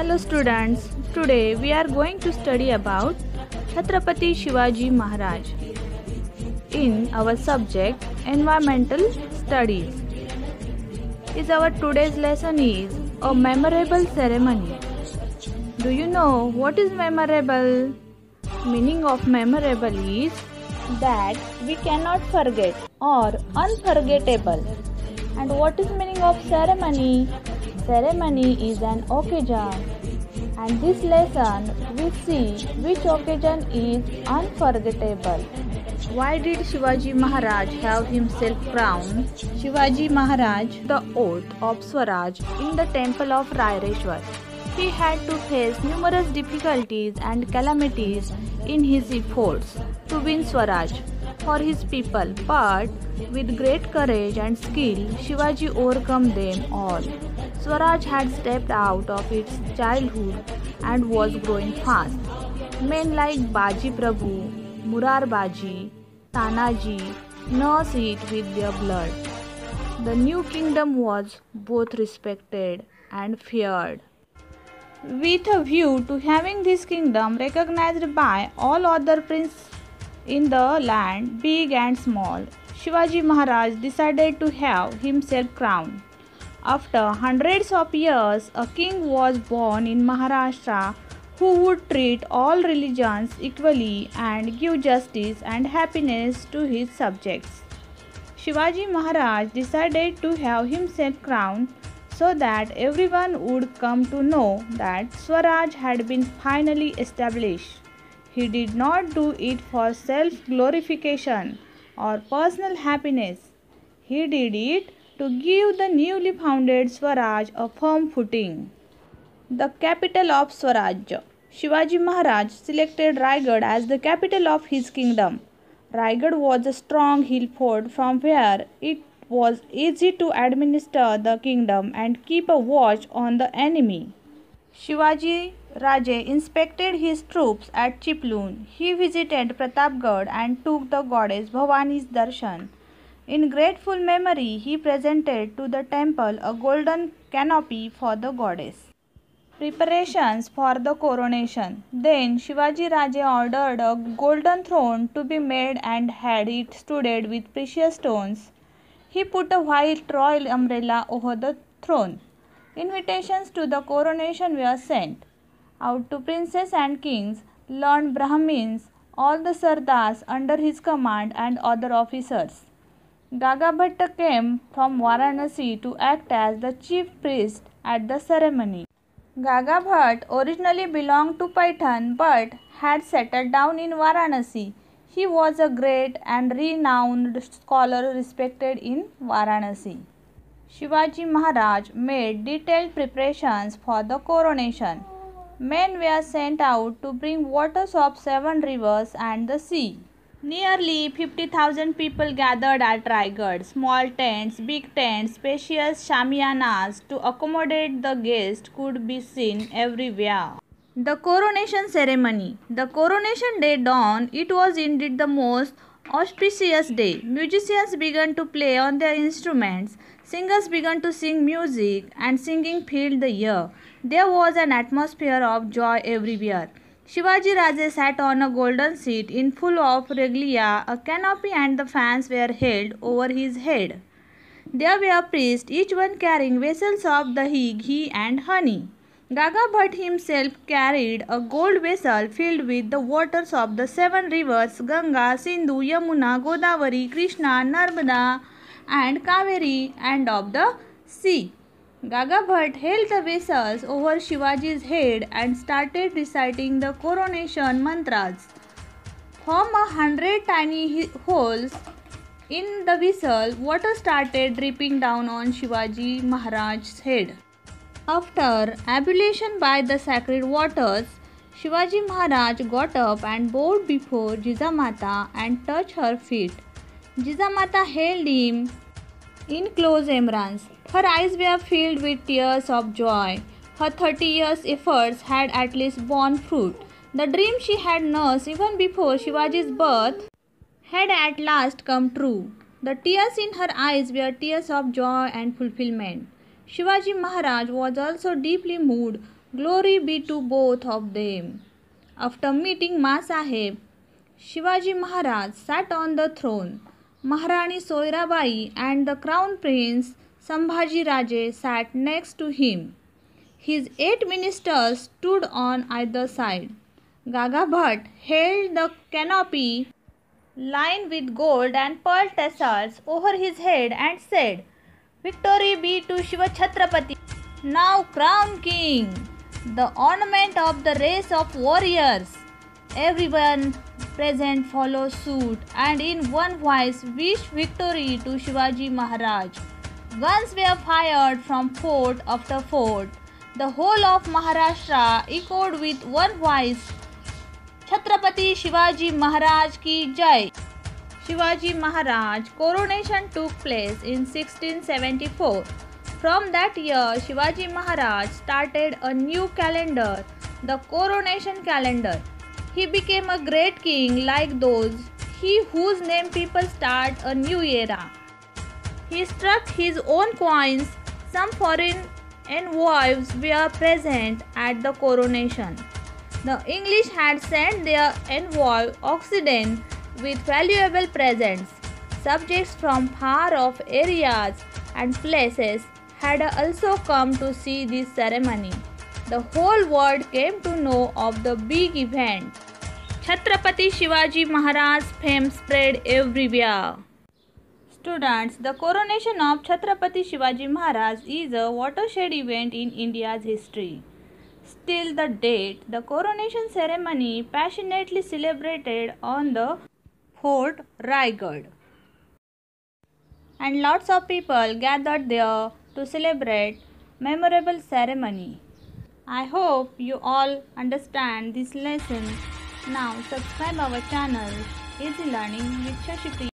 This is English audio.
Hello students, today we are going to study about Chhatrapati Shivaji Maharaj in our subject Environmental Studies. Our today's lesson is a memorable ceremony. Do you know what is memorable? Meaning of memorable is that we cannot forget or unforgettable. And what is meaning of ceremony? Ceremony is an occasion, and this lesson we see which occasion is unforgettable. Why did Shivaji Maharaj have himself crowned Shivaji Maharaj the oath of Swaraj in the temple of Raireshwar? He had to face numerous difficulties and calamities in his efforts to win Swaraj for his people, but with great courage and skill, Shivaji overcome them all. Swaraj had stepped out of its childhood and was growing fast. Men like Baji Prabhu, Murar Baji, Tanaji nursed it with their blood. The new kingdom was both respected and feared. With a view to having this kingdom recognized by all other princes in the land, big and small, Shivaji Maharaj decided to have himself crowned. After hundreds of years, a king was born in Maharashtra who would treat all religions equally and give justice and happiness to his subjects. Shivaji Maharaj decided to have himself crowned so that everyone would come to know that Swaraj had been finally established. He did not do it for self-glorification or personal happiness. He did it to give the newly founded Swaraj a firm footing. The capital of Swaraj. Shivaji Maharaj selected Raigad as the capital of his kingdom. Raigad was a strong hill fort from where it was easy to administer the kingdom and keep a watch on the enemy. Shivaji Raje inspected his troops at Chiploon. He visited Pratapgarh and took the goddess Bhavani's darshan. In grateful memory, he presented to the temple a golden canopy for the goddess. Preparations for the coronation. Then Shivaji Raje ordered a golden throne to be made and had it studded with precious stones. He put a white royal umbrella over the throne. Invitations to the coronation were sent out to princes and kings, learned Brahmins, all the Sardars under his command and other officers. Gaga Bhatta came from Varanasi to act as the chief priest at the ceremony. Gaga Bhatt originally belonged to Paitan but had settled down in Varanasi. He was a great and renowned scholar respected in Varanasi. Shivaji Maharaj made detailed preparations for the coronation. Men were sent out to bring waters of 7 rivers and the sea. Nearly 50,000 people gathered at Raigad. Small tents, big tents, spacious shamiyanas to accommodate the guests could be seen everywhere. The coronation ceremony. The coronation day dawned. It was indeed the most auspicious day. Musicians began to play on their instruments. Singers began to sing music, and singing filled the air. There was an atmosphere of joy everywhere. Shivaji Raje sat on a golden seat in full of regalia. A canopy and the fans were held over his head. There were priests, each one carrying vessels of dahi, ghee and honey. Gaga Bhatt himself carried a gold vessel filled with the waters of the 7 rivers Ganga, Sindhu, Yamuna, Godavari, Krishna, Narmada and Kaveri, and of the sea. Gaga Bhatt held the vessels over Shivaji's head and started reciting the coronation mantras. From 100 tiny holes in the vessel, water started dripping down on Shivaji Maharaj's head. After ablution by the sacred waters, Shivaji Maharaj got up and bowed before Jijamata and touched her feet. Jijamata held him in close embrace. Her eyes were filled with tears of joy. Her 30 years' efforts had at least borne fruit. The dream she had nursed even before Shivaji's birth had at last come true. The tears in her eyes were tears of joy and fulfillment. Shivaji Maharaj was also deeply moved Glory be to both of them. After meeting Ma Sahib, Shivaji Maharaj sat on the throne. Maharani Soirabai and the Crown Prince Sambhaji Raje sat next to him. His 8 ministers stood on either side. Gaga Bhatt held the canopy lined with gold and pearl tassels over his head and said, "Victory be to Shiva Chhatrapati, now crown king, the ornament of the race of warriors." Everyone present followed suit and in one voice wished victory to Shivaji Maharaj. Guns were fired from fort after fort. The whole of Maharashtra echoed with one voice, "Chhatrapati Shivaji Maharaj ki Jai." Shivaji Maharaj coronation took place in 1674. From that year, Shivaji Maharaj started a new calendar, the coronation calendar. He became a great king like those, he whose name people start a new era. He struck his own coins. Some foreign envoys were present at the coronation. The English had sent their envoy Occident with valuable presents. Subjects from far off areas and places had also come to see this ceremony. The whole world came to know of the big event. Chhatrapati Shivaji Maharaj's fame spread everywhere. Students, the coronation of Chhatrapati Shivaji Maharaj is a watershed event in India's history. Still the date, the coronation ceremony passionately celebrated on the Fort Raigad. And lots of people gathered there to celebrate memorable ceremony. I hope you all understand this lesson. Now subscribe our channel Easy Learning with Shashi Priya.